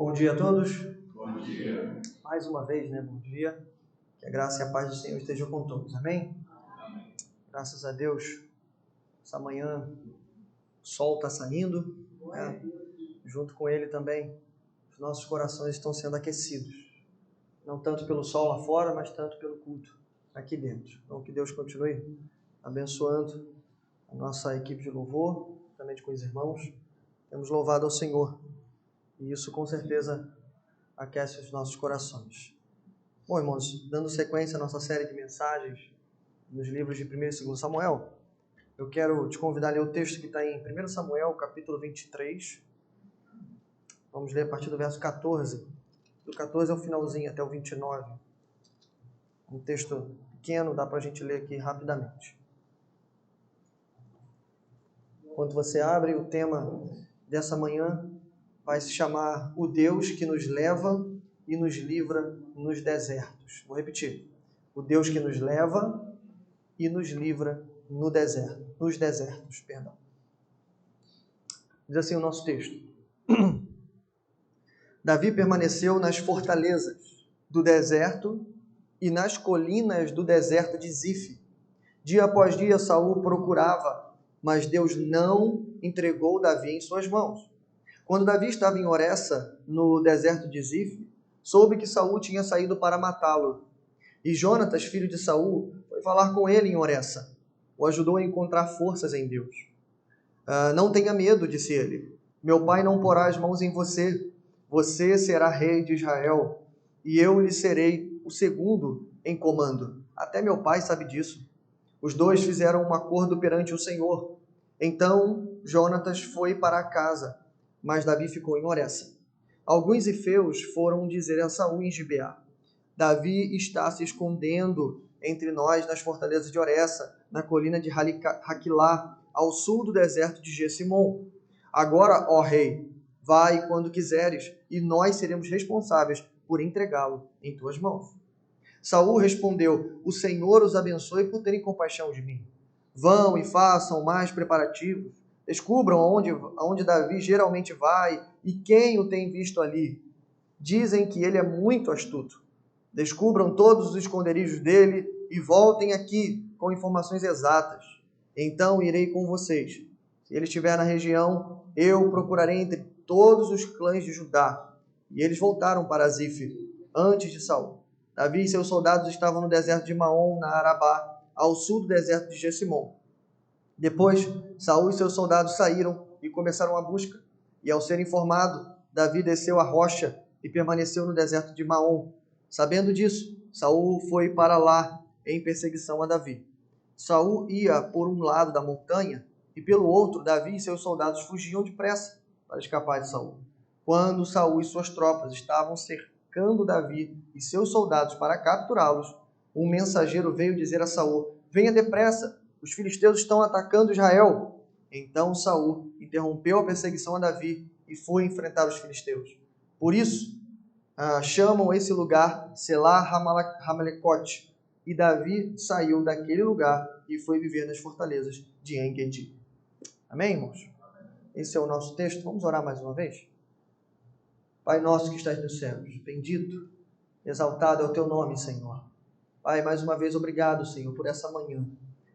Bom dia a todos. Bom dia. Mais uma vez, né? Bom dia. Que a graça e a paz do Senhor estejam com todos. Amém? Amém. Graças a Deus. Essa manhã o sol está saindo, né? Junto com ele também os nossos corações estão sendo aquecidos. Não tanto pelo sol lá fora, mas tanto pelo culto aqui dentro. Então que Deus continue abençoando a nossa equipe de louvor, também com os irmãos. Temos louvado ao Senhor. E isso com certeza aquece os nossos corações. Bom, irmãos, dando sequência à nossa série de mensagens nos livros de 1 e 2 Samuel, eu quero te convidar a ler o texto que está em 1 Samuel, capítulo 23. Vamos ler a partir do verso 14. Do 14 ao finalzinho, até o 29. Um texto pequeno, dá para a gente ler aqui rapidamente. Enquanto você abre, o tema dessa manhã vai se chamar O Deus que nos leva e nos livra nos desertos. Vou repetir. O Deus que nos leva e nos livra no deserto, nos desertos, perdão. Diz assim o nosso texto. Davi permaneceu nas fortalezas do deserto e nas colinas do deserto de Zif. Dia após dia Saul procurava, mas Deus não entregou Davi em suas mãos. Quando Davi estava em Oressa, no deserto de Zif, soube que Saul tinha saído para matá-lo. E Jonatas, filho de Saul, foi falar com ele em Oressa. O ajudou a encontrar forças em Deus. Não tenha medo, disse ele. Meu pai não porá as mãos em você. Você será rei de Israel, e eu lhe serei o segundo em comando. Até meu pai sabe disso. Os dois fizeram um acordo perante o Senhor. Então Jonatas foi para casa, mas Davi ficou em Oressa. Alguns ifeus foram dizer a Saul em Gibeá: Davi está se escondendo entre nós nas fortalezas de Oressa, na colina de Haquilá, ao sul do deserto de Gessimon. Agora, ó rei, vai quando quiseres, e nós seremos responsáveis por entregá-lo em tuas mãos. Saul respondeu: O Senhor os abençoe por terem compaixão de mim. Vão e façam mais preparativos. Descubram aonde Davi geralmente vai e quem o tem visto ali. Dizem que ele é muito astuto. Descubram todos os esconderijos dele e voltem aqui com informações exatas. Então irei com vocês. Se ele estiver na região, eu procurarei entre todos os clãs de Judá. E eles voltaram para Zif, antes de Saul. Davi e seus soldados estavam no deserto de Maom, na Arabá, ao sul do deserto de Gessimon. Depois, Saul e seus soldados saíram e começaram a busca. E ao ser informado, Davi desceu a rocha e permaneceu no deserto de Maom. Sabendo disso, Saul foi para lá em perseguição a Davi. Saul ia por um lado da montanha e pelo outro Davi e seus soldados fugiam depressa para escapar de Saul. Quando Saul e suas tropas estavam cercando Davi e seus soldados para capturá-los, um mensageiro veio dizer a Saul: Venha depressa, os filisteus estão atacando Israel. Então Saul interrompeu a perseguição a Davi e foi enfrentar os filisteus. Por isso, chamam esse lugar Selá Hamalecote. E Davi saiu daquele lugar e foi viver nas fortalezas de En-Gedi. Amém, irmãos? Esse é o nosso texto. Vamos orar mais uma vez? Pai nosso que estás nos céus, bendito, exaltado é o teu nome, Senhor. Pai, mais uma vez, obrigado, Senhor, por essa manhã.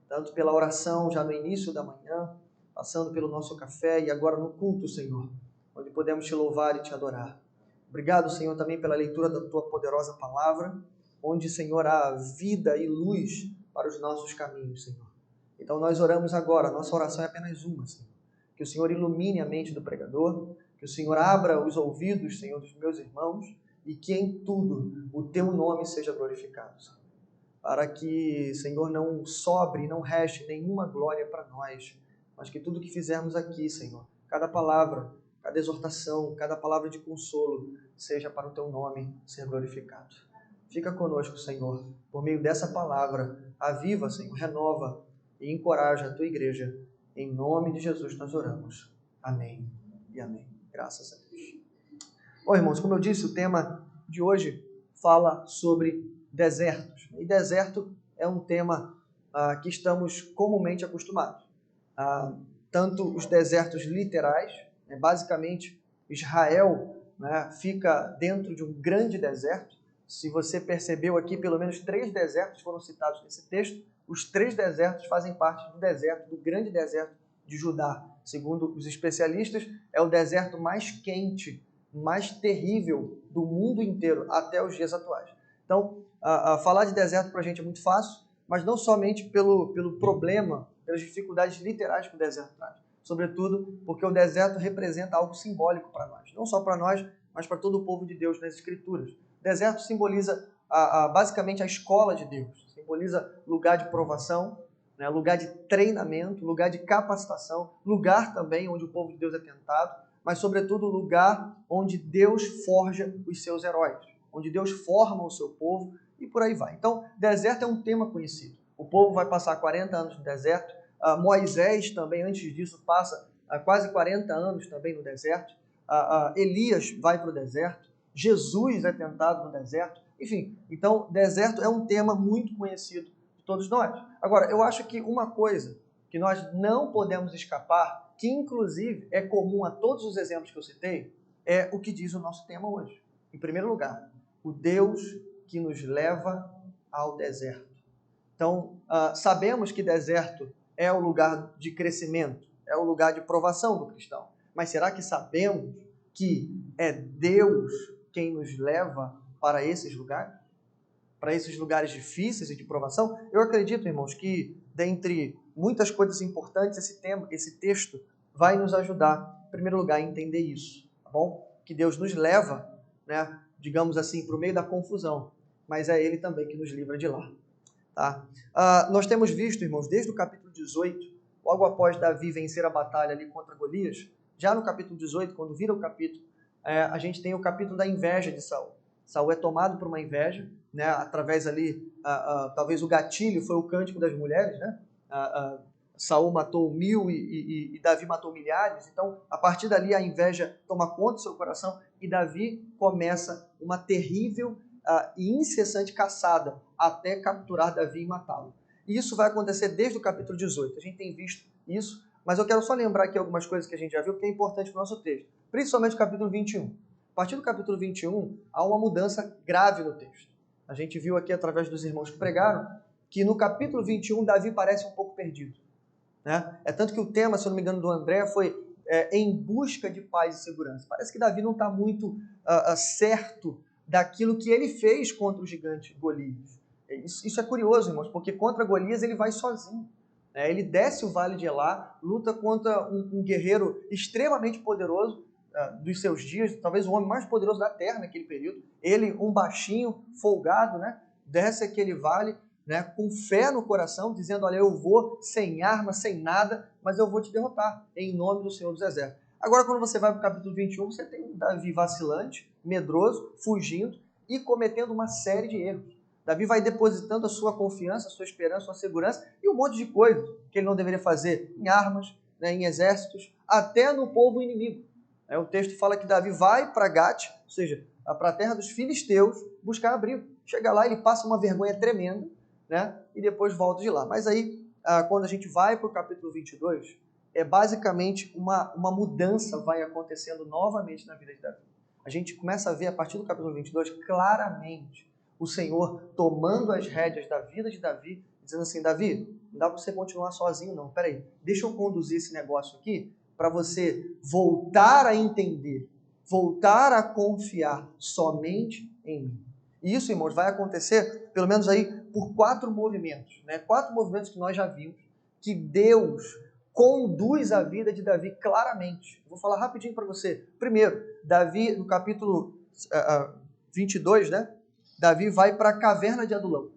Tanto pela oração já no início da manhã, passando pelo nosso café e agora no culto, Senhor, onde podemos te louvar e te adorar. Obrigado, Senhor, também pela leitura da tua poderosa palavra, onde, Senhor, há vida e luz para os nossos caminhos, Senhor. Então nós oramos agora, nossa oração é apenas uma, Senhor. Que o Senhor ilumine a mente do pregador, que o Senhor abra os ouvidos, Senhor, dos meus irmãos, e que em tudo o teu nome seja glorificado, Senhor. Para que, Senhor, não sobre, não reste nenhuma glória para nós, mas que tudo que fizermos aqui, Senhor, cada palavra, cada exortação, cada palavra de consolo, seja para o teu nome ser glorificado. Fica conosco, Senhor, por meio dessa palavra, aviva, Senhor, renova e encoraja a tua igreja. Em nome de Jesus nós oramos. Amém e amém. Graças a Deus. Bom, irmãos, como eu disse, o tema de hoje fala sobre desertos. E deserto é um tema que estamos comumente acostumados. Tanto os desertos literais, basicamente Israel né, fica dentro de um grande deserto. Se você percebeu aqui, pelo menos 3 desertos foram citados nesse texto. Os 3 desertos fazem parte do deserto, do grande deserto de Judá. Segundo os especialistas, é o deserto mais quente, mais terrível do mundo inteiro até os dias atuais. Então, falar de deserto para a gente é muito fácil, mas não somente pelo problema, pelas dificuldades literais que o deserto traz. Sobretudo porque o deserto representa algo simbólico para nós. Não só para nós, mas para todo o povo de Deus nas Escrituras. O deserto simboliza basicamente a escola de Deus. Simboliza lugar de provação, né, lugar de treinamento, lugar de capacitação, lugar também onde o povo de Deus é tentado, mas sobretudo lugar onde Deus forja os seus heróis, onde Deus forma o seu povo e por aí vai. Então, deserto é um tema conhecido. O povo vai passar 40 anos no deserto. Moisés também, antes disso, passa quase 40 anos também no deserto. Elias vai para o deserto. Jesus é tentado no deserto. Enfim, então, deserto é um tema muito conhecido de todos nós. Agora, eu acho que uma coisa que nós não podemos escapar, que inclusive é comum a todos os exemplos que eu citei, é o que diz o nosso tema hoje. Em primeiro lugar, o Deus que nos leva ao deserto. Então, sabemos que deserto é o lugar de crescimento, é o lugar de provação do cristão. Mas será que sabemos que é Deus quem nos leva para esses lugares? Para esses lugares difíceis e de provação? Eu acredito, irmãos, que dentre muitas coisas importantes, esse texto vai nos ajudar, em primeiro lugar, a entender isso, tá bom? Que Deus nos leva, né, digamos assim, para o meio da confusão, mas é Ele também que nos livra de lá. Tá? Nós temos visto, irmãos, desde o capítulo 18, logo após Davi vencer a batalha ali contra Golias, já no capítulo 18, quando vira o capítulo, a gente tem o capítulo da inveja de Saul. Saul é tomado por uma inveja, né, através ali, talvez o gatilho foi o cântico das mulheres, né? Saul matou 1000 e Davi matou milhares, então a partir dali a inveja toma conta do seu coração e Davi começa uma terrível e incessante caçada até capturar Davi e matá-lo. E isso vai acontecer desde o capítulo 18. A gente tem visto isso, mas eu quero só lembrar aqui algumas coisas que a gente já viu, porque é importante para o nosso texto. Principalmente o capítulo 21. A partir do capítulo 21, há uma mudança grave no texto. A gente viu aqui, através dos irmãos que pregaram, que no capítulo 21, Davi parece um pouco perdido. Né? É tanto que o tema, se eu não me engano, do André foi em busca de paz e segurança. Parece que Davi não está muito certo daquilo que ele fez contra o gigante Golias. Isso é curioso, irmãos, porque contra Golias ele vai sozinho. Né? Ele desce o vale de Elá, luta contra um guerreiro extremamente poderoso dos seus dias, talvez o homem mais poderoso da terra naquele período. Ele, um baixinho, folgado, né? Desce aquele vale, né? Com fé no coração, dizendo, olha, eu vou sem arma, sem nada, mas eu vou te derrotar, em nome do Senhor dos Exércitos. Agora, quando você vai para o capítulo 21, você tem um Davi vacilante, medroso, fugindo e cometendo uma série de erros. Davi vai depositando a sua confiança, a sua esperança, a sua segurança e um monte de coisas que ele não deveria fazer em armas, né, em exércitos, até no povo inimigo. O texto fala que Davi vai para Gate, ou seja, para a terra dos filisteus, buscar abrigo. Chega lá, ele passa uma vergonha tremenda, né, e depois volta de lá. Mas aí, quando a gente vai para o capítulo 22, basicamente uma mudança vai acontecendo novamente na vida de Davi. A gente começa a ver, a partir do capítulo 22, claramente o Senhor tomando as rédeas da vida de Davi, dizendo assim, Davi, não dá para você continuar sozinho não, peraí, deixa eu conduzir esse negócio aqui para você voltar a entender, voltar a confiar somente em mim. E isso, irmãos, vai acontecer, pelo menos aí, por 4 movimentos, né? 4 movimentos que nós já vimos, que Deus conduz a vida de Davi claramente. Vou falar rapidinho para você. Primeiro, Davi, no capítulo 22, né? Davi vai para a caverna de Adulão.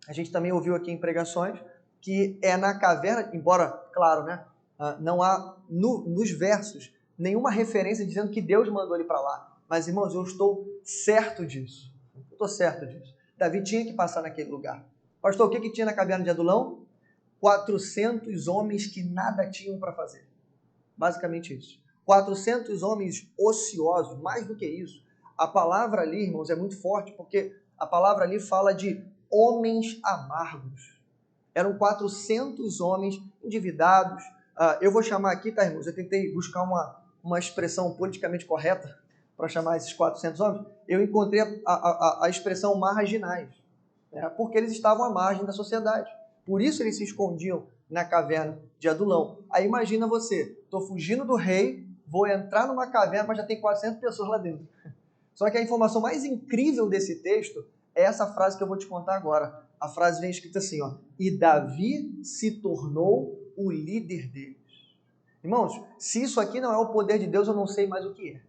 A gente também ouviu aqui em pregações que é na caverna, embora, claro, né? Não há nos versos nenhuma referência dizendo que Deus mandou ele para lá. Mas, irmãos, eu estou certo disso. Eu estou certo disso. Davi tinha que passar naquele lugar. Pastor, o que tinha na caverna de Adulão? 400 homens que nada tinham para fazer. Basicamente isso. 400 homens ociosos, mais do que isso. A palavra ali, irmãos, é muito forte, porque a palavra ali fala de homens amargos. Eram 400 homens endividados. Eu vou chamar aqui, tá, irmãos? Eu tentei buscar uma expressão politicamente correta para chamar esses 400 homens, eu encontrei a expressão marginais, né? Porque eles estavam à margem da sociedade. Por isso eles se escondiam na caverna de Adulão. Aí imagina você, estou fugindo do rei, vou entrar numa caverna, mas já tem 400 pessoas lá dentro. Só que a informação mais incrível desse texto é essa frase que eu vou te contar agora. A frase vem escrita assim, ó: e Davi se tornou o líder deles. Irmãos, se isso aqui não é o poder de Deus, eu não sei mais o que é.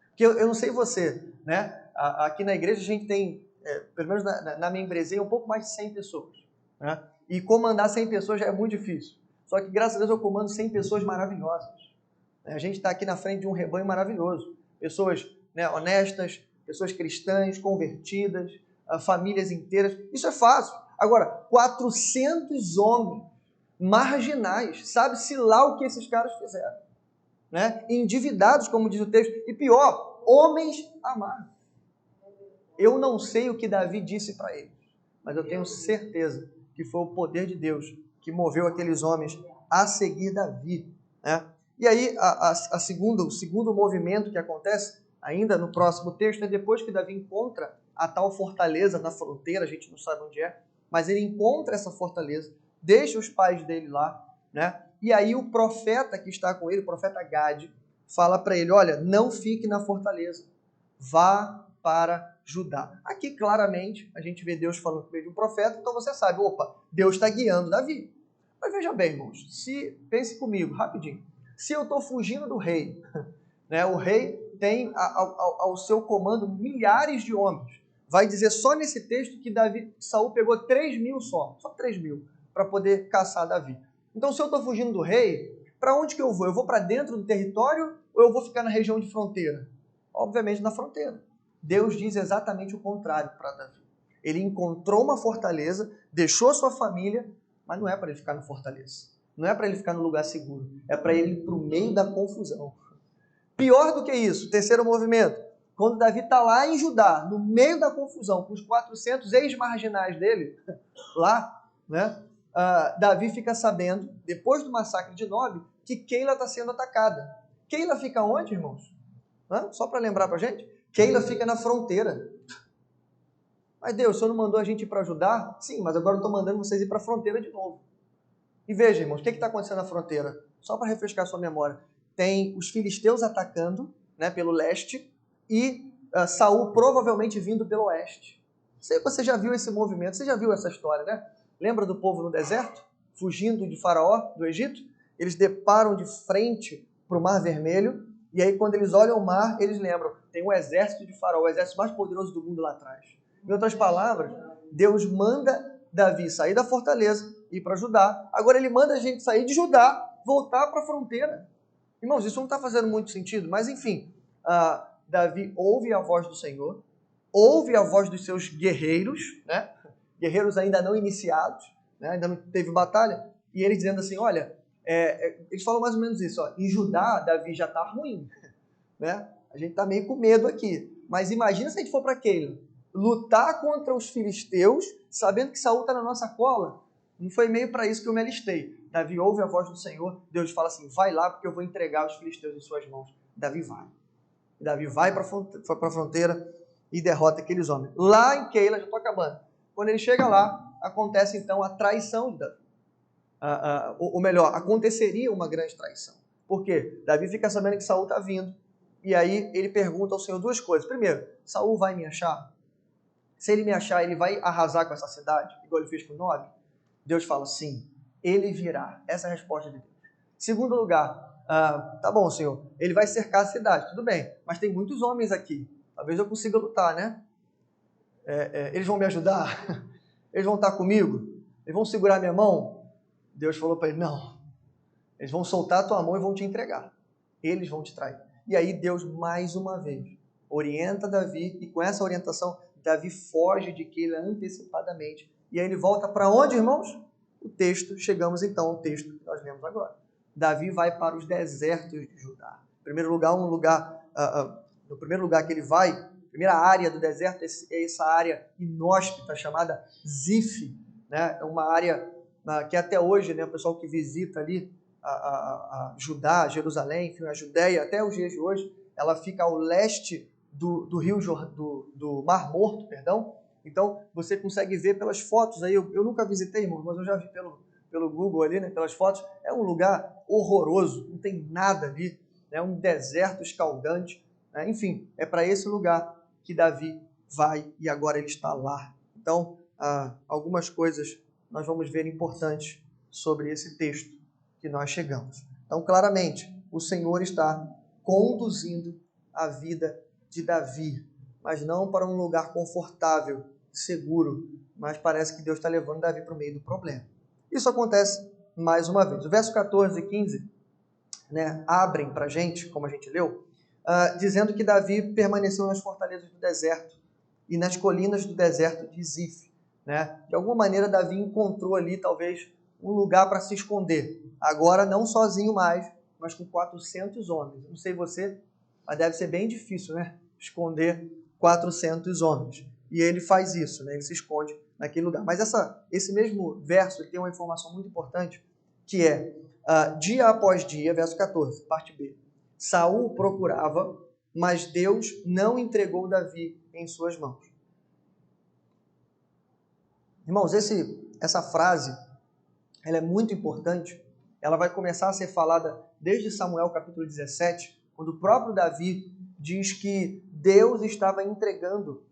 Porque eu não sei você, né? Aqui na igreja a gente tem, pelo menos na minha empresa, um pouco mais de 100 pessoas. Né? E comandar 100 pessoas já é muito difícil. Só que graças a Deus eu comando 100 pessoas maravilhosas. A gente está aqui na frente de um rebanho maravilhoso. Pessoas, né, honestas, pessoas cristãs, convertidas, famílias inteiras. Isso é fácil. Agora, 400 homens marginais, sabe-se lá o que esses caras fizeram. Né? Endividados, como diz o texto. E pior, homens amargos. Eu não sei o que Davi disse para eles, mas eu tenho certeza que foi o poder de Deus que moveu aqueles homens a seguir Davi. Né? E aí, o segundo movimento que acontece, ainda no próximo texto, é depois que Davi encontra a tal fortaleza na fronteira, a gente não sabe onde é, mas ele encontra essa fortaleza, deixa os pais dele lá, né? E aí o profeta que está com ele, o profeta Gade, fala para ele, olha, não fique na fortaleza, vá para Judá. Aqui, claramente, a gente vê Deus falando por meio de um profeta, então você sabe, opa, Deus está guiando Davi. Mas veja bem, irmãos, pense comigo, rapidinho. Se eu estou fugindo do rei, né, o rei tem ao seu comando milhares de homens. Vai dizer só nesse texto que Saul pegou 3.000 só 3.000, para poder caçar Davi. Então, se eu estou fugindo do rei, para onde que eu vou? Eu vou para dentro do território ou eu vou ficar na região de fronteira? Obviamente na fronteira. Deus diz exatamente o contrário para Davi. Ele encontrou uma fortaleza, deixou sua família, mas não é para ele ficar na fortaleza. Não é para ele ficar no lugar seguro. É para ele ir para o meio da confusão. Pior do que isso, terceiro movimento. Quando Davi está lá em Judá, no meio da confusão, com os 400 ex-marginais dele, lá, né? Davi fica sabendo, depois do massacre de Nob, que Keila está sendo atacada. Keila fica onde, irmãos? Só para lembrar para a gente. Keila fica na fronteira. Mas Deus, o Senhor não mandou a gente ir para Judá? Sim, mas agora eu estou mandando vocês ir para a fronteira de novo. E veja, irmãos, o que está acontecendo na fronteira? Só para refrescar a sua memória. Tem os filisteus atacando, né, pelo leste e Saul provavelmente vindo pelo oeste. Você já viu esse movimento, você já viu essa história, né? Lembra do povo no deserto? Fugindo de Faraó, do Egito? Eles deparam de frente para o Mar Vermelho e aí quando eles olham o mar, eles lembram, tem um exército de Faraó, o exército mais poderoso do mundo lá atrás. Em outras palavras, Deus manda Davi sair da fortaleza e ir para Judá. Agora ele manda a gente sair de Judá, voltar para a fronteira. Irmãos, isso não está fazendo muito sentido, mas enfim, Davi ouve a voz do Senhor, ouve a voz dos seus guerreiros, né? Guerreiros ainda não iniciados, né? Ainda não teve batalha, e eles dizendo assim, olha, eles falam mais ou menos isso, ó, em Judá, Davi já está ruim, né? A gente está meio com medo aqui, mas imagina se a gente for para Keila, lutar contra os filisteus, sabendo que Saul está na nossa cola. Não foi meio para isso que eu me alistei. Davi ouve a voz do Senhor, Deus fala assim, vai lá porque eu vou entregar os filisteus em suas mãos. Davi vai. Davi vai para a fronteira e derrota aqueles homens. Lá em Keila, já estou acabando. Quando ele chega lá, acontece então a traição de Davi. Ou melhor, aconteceria uma grande traição. Por quê? Davi fica sabendo que Saul está vindo. E aí ele pergunta ao Senhor duas coisas. Primeiro, Saul vai me achar? Se ele me achar, ele vai arrasar com essa cidade, igual ele fez com Nob? Deus fala, sim, ele virá. Essa é a resposta de Deus. Segundo lugar, tá bom, Senhor, ele vai cercar a cidade, tudo bem, mas tem muitos homens aqui. Talvez eu consiga lutar, né? Eles vão me ajudar? Eles vão estar comigo? Eles vão segurar minha mão? Deus falou para ele, não. Eles vão soltar a tua mão e vão te entregar. Eles vão te trair. E aí Deus, mais uma vez, orienta Davi, e com essa orientação, Davi foge de Keila antecipadamente. E aí ele volta para onde, irmãos? O texto, chegamos então ao texto que nós lemos agora. Davi vai para os desertos de Judá. Em primeiro lugar, no primeiro lugar que ele vai, a primeira área do deserto é essa área inóspita chamada Zif, né? É uma área que até hoje, né, o pessoal que visita ali a Judá, Jerusalém, enfim, a Judéia, até os dias de hoje, ela fica ao leste do Mar Morto, perdão. Então, você consegue ver pelas fotos aí, eu nunca visitei, irmão, mas eu já vi pelo Google ali, né, pelas fotos, é um lugar horroroso, não tem nada ali, é um deserto escaldante, né? Enfim, é para esse lugar que Davi vai e agora ele está lá. Então, algumas coisas nós vamos ver importantes sobre esse texto que nós chegamos. Então, claramente, o Senhor está conduzindo a vida de Davi, mas não para um lugar confortável, seguro, mas parece que Deus está levando Davi para o meio do problema. Isso acontece mais uma vez. O verso 14 e 15, né, abrem para a gente, como a gente leu, dizendo que Davi permaneceu nas fortalezas do deserto e nas colinas do deserto de Zif. Né? De alguma maneira, Davi encontrou ali, talvez, um lugar para se esconder. Agora, não sozinho mais, mas com 400 homens. Não sei você, mas deve ser bem difícil, né? Esconder 400 homens. E ele faz isso, né? Ele se esconde naquele lugar. Mas esse mesmo verso ele tem uma informação muito importante, que é, dia após dia, verso 14, parte B. Saul procurava, mas Deus não entregou Davi em suas mãos. Irmãos, essa frase, ela é muito importante. Ela vai começar a ser falada desde Samuel capítulo 17, quando o próprio Davi diz que Deus estava entregando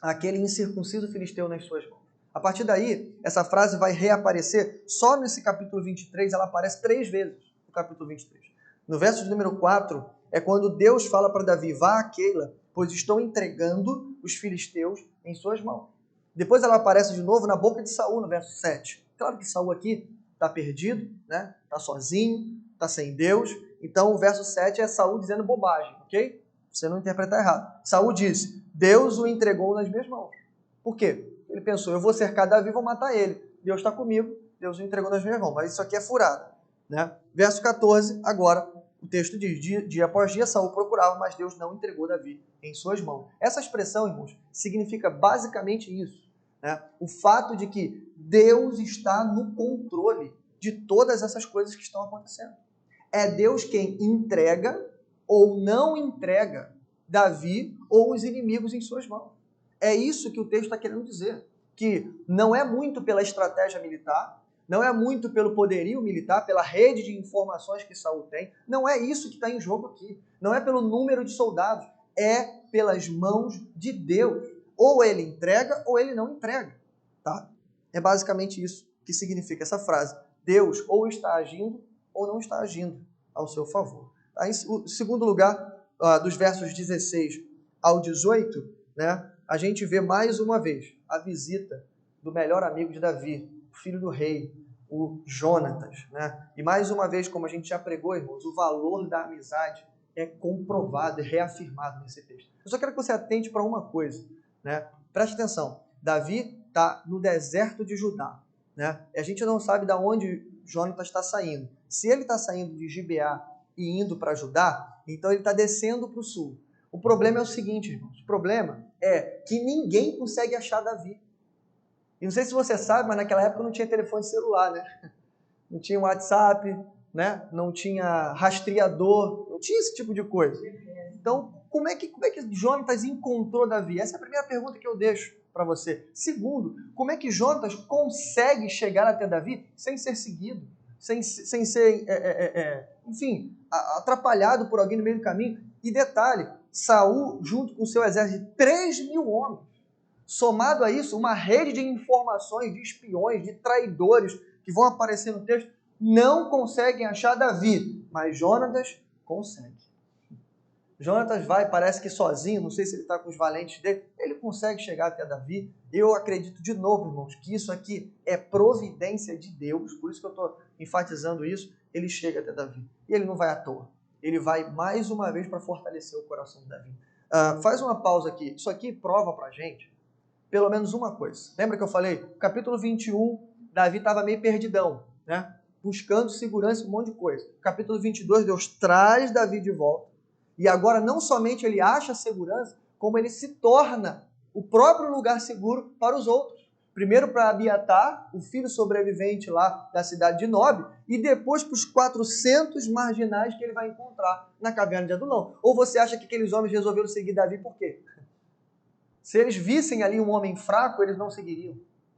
aquele incircunciso filisteu nas suas mãos. A partir daí, essa frase vai reaparecer só nesse capítulo 23, ela aparece 3 vezes no capítulo 23. No verso de número 4, é quando Deus fala para Davi, vá a Keila, pois estou entregando os filisteus em suas mãos. Depois ela aparece de novo na boca de Saul, no verso 7. Claro que Saul aqui está perdido, né? Está sozinho, está sem Deus. Então o verso 7 é Saul dizendo bobagem, ok? Você não interpretar errado. Saul disse, Deus o entregou nas minhas mãos. Por quê? Ele pensou, eu vou cercar Davi e vou matar ele. Deus está comigo, Deus o entregou nas minhas mãos. Mas isso aqui é furado. Né? Verso 14, agora, o texto diz, dia após dia Saul procurava, mas Deus não entregou Davi em suas mãos. Essa expressão, irmãos, significa basicamente isso. Né? O fato de que Deus está no controle de todas essas coisas que estão acontecendo. É Deus quem entrega ou não entrega Davi ou os inimigos em suas mãos. É isso que o texto está querendo dizer, que não é muito pela estratégia militar, não é muito pelo poderio militar, pela rede de informações que Saul tem, não é isso que está em jogo aqui, não é pelo número de soldados, é pelas mãos de Deus. Ou ele entrega ou ele não entrega. Tá? É basicamente isso que significa essa frase. Deus ou está agindo ou não está agindo ao seu favor. Tá? Em segundo lugar, dos versos 16 ao 18, né, a gente vê mais uma vez a visita do melhor amigo de Davi, o filho do rei, o Jonatas. Né? E mais uma vez, como a gente já pregou, irmãos, o valor da amizade é comprovado e reafirmado nesse texto. Eu só quero que você atente para uma coisa. Né? Preste atenção, Davi está no deserto de Judá. Né? E a gente não sabe de onde Jonatas está saindo. Se ele está saindo de Gibeá e indo para Judá, então ele está descendo para o sul. O problema é o seguinte, irmãos, o problema é que ninguém consegue achar Davi. E não sei se você sabe, mas naquela época não tinha telefone celular, né? Não tinha WhatsApp, né? Não tinha rastreador, não tinha esse tipo de coisa. Então, como é que Jonatas encontrou Davi? Essa é a primeira pergunta que eu deixo para você. Segundo, como é que Jonatas consegue chegar até Davi sem ser seguido? Sem ser, enfim, atrapalhado por alguém no meio do caminho? E detalhe, Saul, junto com seu exército de 3.000 homens, somado a isso, uma rede de informações, de espiões, de traidores que vão aparecer no texto, não conseguem achar Davi, mas Jonatas consegue. Jonatas vai, parece que sozinho, não sei se ele está com os valentes dele, ele consegue chegar até Davi. Eu acredito de novo, irmãos, que isso aqui é providência de Deus, por isso que eu estou enfatizando isso, ele chega até Davi. E ele não vai à toa, ele vai mais uma vez para fortalecer o coração de Davi. Faz uma pausa aqui, isso aqui prova para a gente pelo menos uma coisa. Lembra que eu falei? Capítulo 21, Davi estava meio perdidão, né? Buscando segurança, um monte de coisa. Capítulo 22, Deus traz Davi de volta. E agora não somente ele acha segurança, como ele se torna o próprio lugar seguro para os outros. Primeiro para Abiatar, o filho sobrevivente lá da cidade de Nob, e depois para os 400 marginais que ele vai encontrar na caverna de Adulão. Ou você acha que aqueles homens resolveram seguir Davi por quê? Se eles vissem ali um homem fraco, eles não seguiriam.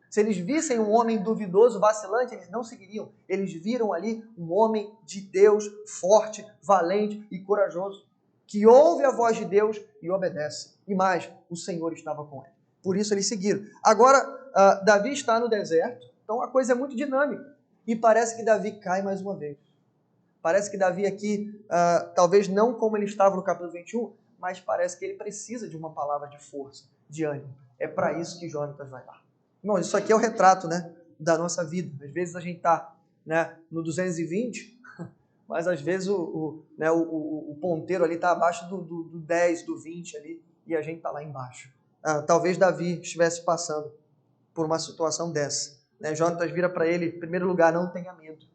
Se eles vissem um homem duvidoso, vacilante, eles não seguiriam. Eles viram ali um homem de Deus, forte, valente e corajoso, que ouve a voz de Deus e obedece. E mais, o Senhor estava com ele. Por isso eles seguiram. Agora, Davi está no deserto, então a coisa é muito dinâmica. E parece que Davi cai mais uma vez. Parece que Davi aqui, talvez não como ele estava no capítulo 21, mas parece que ele precisa de uma palavra de força, de ânimo. É para isso que Jonatas vai lá. Irmão, isso aqui é o retrato, né, da nossa vida. Às vezes a gente está, né, no 220, mas às vezes o ponteiro ali está abaixo do 10, do 20 ali, e a gente está lá embaixo. Talvez Davi estivesse passando por uma situação dessa. Né? Jonatas vira para ele, em primeiro lugar, não tenha medo.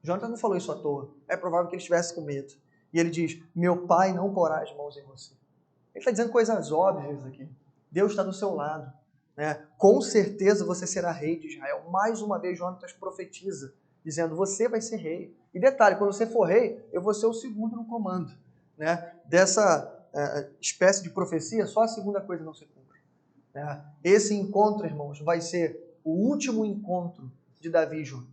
Jonatas não falou isso à toa. É provável que ele estivesse com medo. E ele diz, meu pai não porá as mãos em você. Ele está dizendo coisas óbvias aqui. Deus está do seu lado. Né? Com certeza você será rei de Israel. Mais uma vez Jonatas profetiza, dizendo, você vai ser rei. E detalhe, quando você for rei, eu vou ser o segundo no comando. Né? Dessa espécie de profecia, só a segunda coisa não se cumpre. Né? Esse encontro, irmãos, vai ser o último encontro de Davi e Jonatas.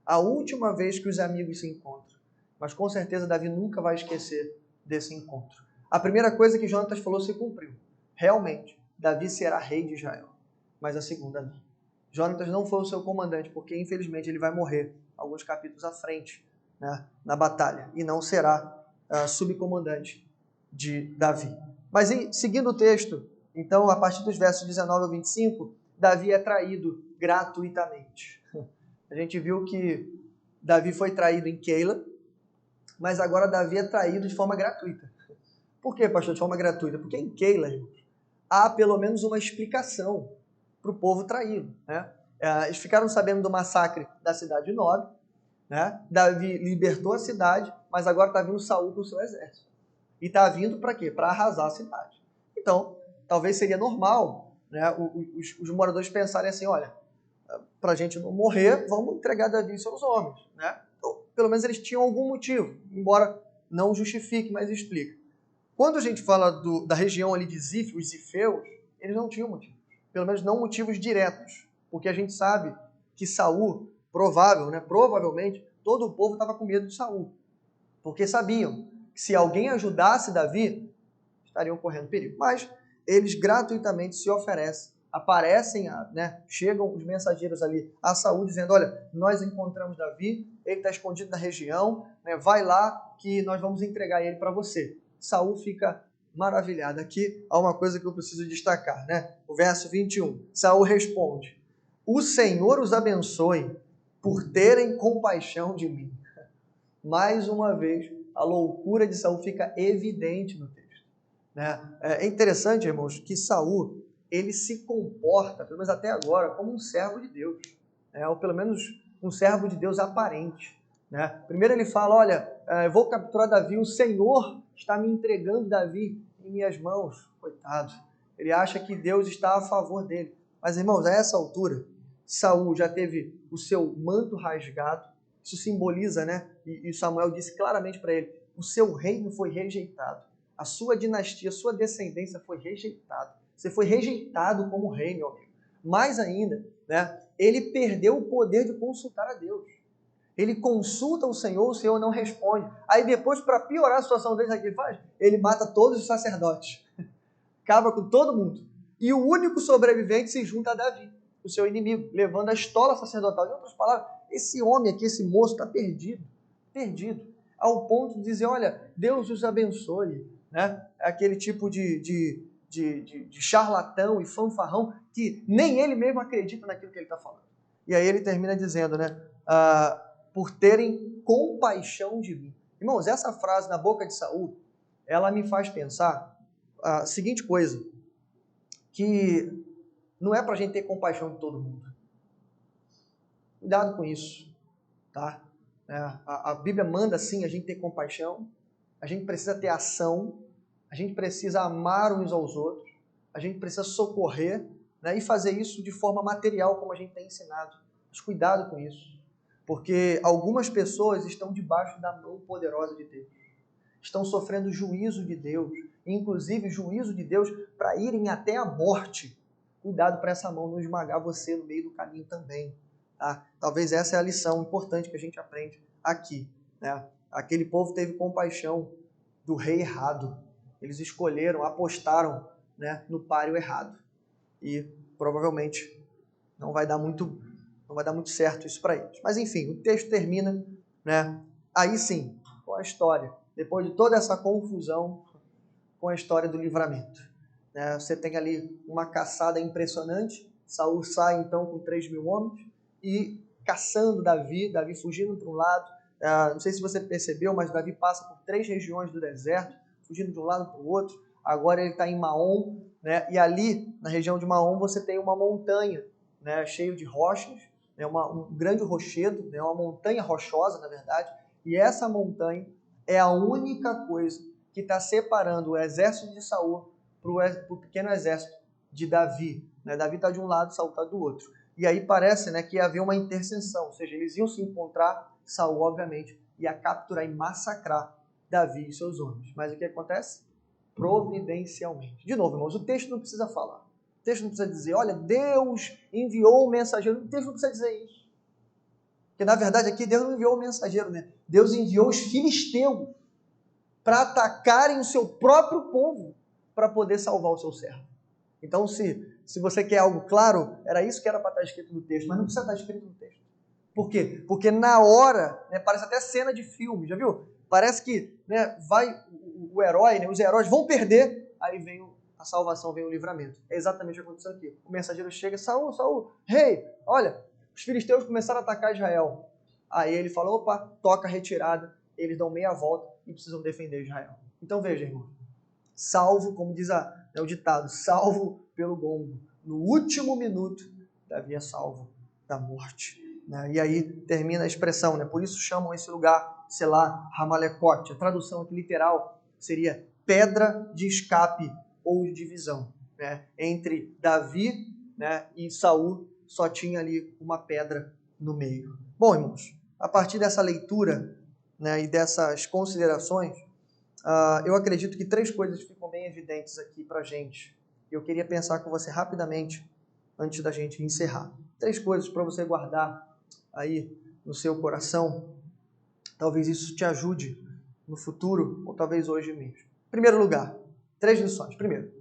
A última vez que os amigos se encontram. Mas com certeza Davi nunca vai esquecer desse encontro. A primeira coisa que Jonatas falou se cumpriu. Realmente, Davi será rei de Israel. Mas a segunda não. Jonatas não foi o seu comandante, porque infelizmente ele vai morrer alguns capítulos à frente, né, na batalha. E não será subcomandante de Davi. Mas seguindo o texto, então a partir dos versos 19 ao 25, Davi é traído gratuitamente. A gente viu que Davi foi traído em Keila, mas agora Davi é traído de forma gratuita. Por que, pastor, de forma gratuita? Porque em Keila, irmãos, há pelo menos uma explicação para o povo traído. Né? Eles ficaram sabendo do massacre da cidade de Nob, né? Davi libertou a cidade, mas agora está vindo Saul com o seu exército. E está vindo para quê? Para arrasar a cidade. Então, talvez seria normal, né, os moradores pensarem assim, olha, para a gente não morrer, vamos entregar Davi e seus homens. Né? Então, pelo menos eles tinham algum motivo, embora não justifique, mas explica. Quando a gente fala da região ali de Zif, os zifeus, eles não tinham motivo. Pelo menos não motivos diretos. Porque a gente sabe que Saul, provavelmente, todo o povo estava com medo de Saul. Porque sabiam que se alguém ajudasse Davi, estariam correndo perigo. Mas eles gratuitamente se oferecem, aparecem, né, chegam os mensageiros ali a Saul dizendo, olha, nós encontramos Davi, ele está escondido na região, né, vai lá que nós vamos entregar ele para você. Saul fica maravilhado. Aqui há uma coisa que eu preciso destacar, né? O verso 21. Saul responde, o Senhor os abençoe por terem compaixão de mim. Mais uma vez, a loucura de Saul fica evidente no texto. Né? É interessante, irmãos, que Saul, ele se comporta, pelo menos até agora, como um servo de Deus. Né? Ou pelo menos um servo de Deus aparente. Né? Primeiro ele fala, olha, eu vou capturar Davi, o Senhor está me entregando Davi em minhas mãos. Coitado. Ele acha que Deus está a favor dele. Mas, irmãos, a essa altura, Saul já teve o seu manto rasgado. Isso simboliza, né? E Samuel disse claramente para ele, o seu reino foi rejeitado. A sua dinastia, a sua descendência foi rejeitada. Você foi rejeitado como rei, meu amigo. Mais ainda, né? Ele perdeu o poder de consultar a Deus. Ele consulta o Senhor não responde. Aí depois, para piorar a situação dele, sabe o que ele faz? Ele mata todos os sacerdotes. Acaba com todo mundo. E o único sobrevivente se junta a Davi, o seu inimigo, levando a estola sacerdotal. Em outras palavras, esse homem aqui, esse moço, está perdido. Perdido. Ao ponto de dizer, olha, Deus os abençoe. Né? Aquele tipo de charlatão e fanfarrão que nem ele mesmo acredita naquilo que ele está falando. E aí ele termina dizendo, né? Por terem compaixão de mim. Irmãos, essa frase na boca de Saul, ela me faz pensar a seguinte coisa, que não é para a gente ter compaixão de todo mundo. Cuidado com isso, tá? A Bíblia manda, sim, a gente ter compaixão, a gente precisa ter ação, a gente precisa amar uns aos outros, a gente precisa socorrer, né, e fazer isso de forma material, como a gente tem ensinado. Mas cuidado com isso, porque algumas pessoas estão debaixo da mão poderosa de Deus, estão sofrendo juízo de Deus, inclusive juízo de Deus para irem até a morte. Cuidado para essa mão não esmagar você no meio do caminho também. Tá? Talvez essa é a lição importante que a gente aprende aqui. Né? Aquele povo teve compaixão do rei errado. Eles escolheram, apostaram, né, no páreo errado. E provavelmente não vai dar muito certo isso para eles. Mas enfim, o texto termina, né, aí sim, com a história. Depois de toda essa confusão, com a história do livramento. Né? Você tem ali uma caçada impressionante. Saul sai então com 3.000 homens e caçando Davi fugindo para um lado. Não sei se você percebeu, mas Davi passa por 3 regiões do deserto, fugindo de um lado para o outro. Agora ele está em Maom, né? E ali na região de Maom você tem uma montanha, né, cheio de rochas, né, um grande rochedo, né, uma montanha rochosa, na verdade. E essa montanha é a única coisa que está separando o exército de Saul para o pequeno exército de Davi. Né? Davi está de um lado, Saul está do outro. E aí parece, né, que ia haver uma intercessão, ou seja, eles iam se encontrar, Saul, obviamente, ia capturar e massacrar Davi e seus homens. Mas o que acontece? Providencialmente. De novo, irmãos, o texto não precisa falar. O texto não precisa dizer, olha, Deus enviou um mensageiro. O texto não precisa dizer isso. Porque, na verdade, aqui Deus não enviou o mensageiro, né? Deus enviou os filisteus para atacarem o seu próprio povo para poder salvar o seu servo. Então, se você quer algo claro, era isso que era para estar escrito no texto, mas não precisa estar escrito no texto. Por quê? Porque na hora, né, parece até cena de filme, já viu? Parece que, né, vai o herói, né, os heróis vão perder, aí vem a salvação, vem o livramento. É exatamente o que aconteceu aqui. O mensageiro chega, Saul, rei, olha, os filisteus começaram a atacar Israel. Aí ele fala, opa, toca a retirada, eles dão meia volta e precisam defender Israel. Então veja, irmão, salvo, como diz o ditado, salvo pelo gongo. No último minuto, Davi é salvo da morte. Né? E aí termina a expressão, né? Por isso chamam esse lugar, sei lá, Ramalecote. A tradução aqui literal seria pedra de escape ou de divisão. Né? Entre Davi, né, e Saul só tinha ali uma pedra no meio. Bom, irmãos, a partir dessa leitura, né, e dessas considerações, eu acredito que 3 coisas ficam bem evidentes aqui para a gente. Eu queria pensar com você rapidamente, antes da gente encerrar. 3 coisas para você guardar aí no seu coração. Talvez isso te ajude no futuro, ou talvez hoje mesmo. Em primeiro lugar, 3 lições. Primeiro,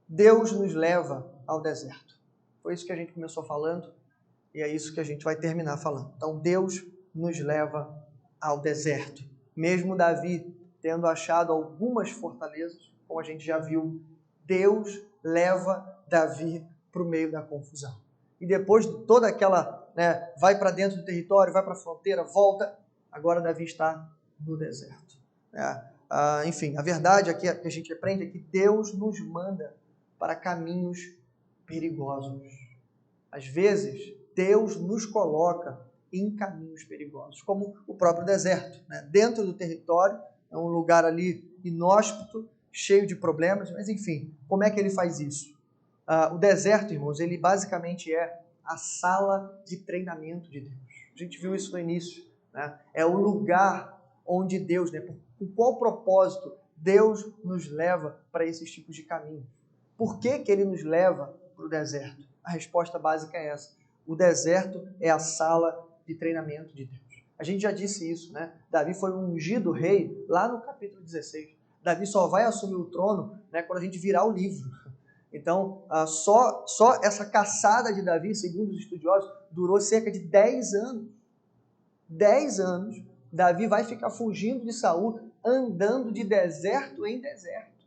Deus nos leva ao deserto. Foi isso que a gente começou falando, e é isso que a gente vai terminar falando. Então, Deus nos leva ao deserto. Mesmo Davi tendo achado algumas fortalezas, como a gente já viu, Deus leva Davi para o meio da confusão. E depois de toda aquela, né, vai para dentro do território, vai para a fronteira, volta, agora Davi está no deserto. Enfim, a verdade aqui que a gente aprende é que Deus nos manda para caminhos perigosos. Às vezes, Deus nos coloca em caminhos perigosos, como o próprio deserto. Né? Dentro do território, é um lugar ali inóspito, cheio de problemas, mas enfim, como é que ele faz isso? O deserto, irmãos, ele basicamente é a sala de treinamento de Deus. A gente viu isso no início. Né? É o lugar onde Deus, né, com qual propósito Deus nos leva para esses tipos de caminhos. Por que ele nos leva para o deserto? A resposta básica é essa. O deserto é a sala de treinamento de Deus. A gente já disse isso, né? Davi foi um ungido rei lá no capítulo 16. Davi só vai assumir o trono, né, quando a gente virar o livro. Então, só essa caçada de Davi, segundo os estudiosos, durou cerca de 10 anos. 10 anos, Davi vai ficar fugindo de Saul, andando de deserto em deserto,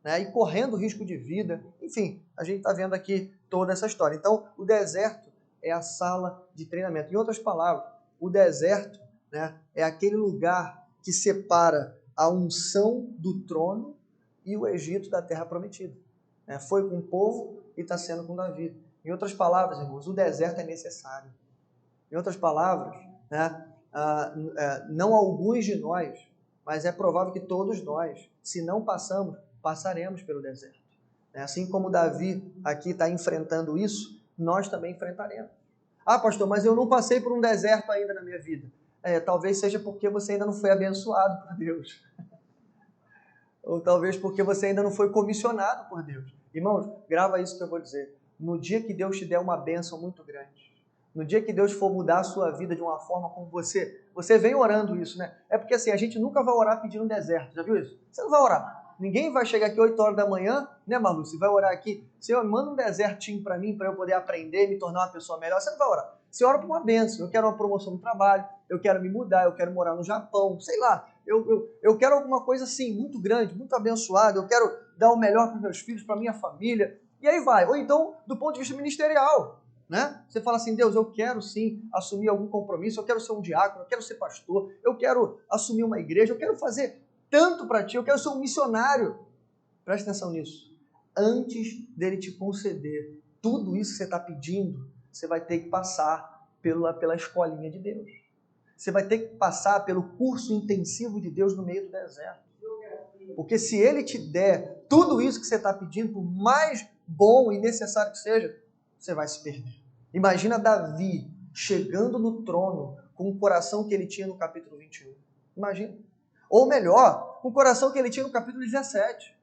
né, e correndo risco de vida. Enfim, a gente está vendo aqui toda essa história. Então, o deserto é a sala de treinamento. Em outras palavras, o deserto, né, é aquele lugar que separa a unção do trono e o Egito da terra prometida. Foi com o povo e está sendo com Davi. Em outras palavras, irmãos, o deserto é necessário. Em outras palavras, né, não alguns de nós, mas é provável que todos nós, se não passamos, passaremos pelo deserto. Assim como Davi aqui está enfrentando isso, nós também enfrentaremos. Ah, pastor, mas eu não passei por um deserto ainda na minha vida. Talvez seja porque você ainda não foi abençoado por Deus. Ou talvez porque você ainda não foi comissionado por Deus. Irmãos, grava isso que eu vou dizer. No dia que Deus te der uma bênção muito grande, no dia que Deus for mudar a sua vida de uma forma como você vem orando isso, né? É porque assim, a gente nunca vai orar pedindo um deserto, já viu isso? Você não vai orar. Ninguém vai chegar aqui 8 horas da manhã, né, Malu? Você vai orar aqui, Senhor, manda um desertinho para mim, para eu poder aprender, me tornar uma pessoa melhor. Você não vai orar. Você ora por uma bênção. Eu quero uma promoção no trabalho, eu quero me mudar, eu quero morar no Japão, sei lá. Eu quero alguma coisa assim, muito grande, muito abençoada. Eu quero dar o melhor para os meus filhos, para minha família. E aí vai. Ou então, do ponto de vista ministerial, né? Você fala assim, Deus, eu quero sim assumir algum compromisso, eu quero ser um diácono, eu quero ser pastor, eu quero assumir uma igreja, eu quero fazer tanto para ti, eu quero ser um missionário. Presta atenção nisso. Antes dele te conceder tudo isso que você está pedindo, você vai ter que passar pela escolinha de Deus. Você vai ter que passar pelo curso intensivo de Deus no meio do deserto. Porque se ele te der tudo isso que você está pedindo, por mais bom e necessário que seja, você vai se perder. Imagina Davi chegando no trono com o coração que ele tinha no capítulo 21. Imagina. Ou melhor, com o coração que ele tinha no capítulo 17.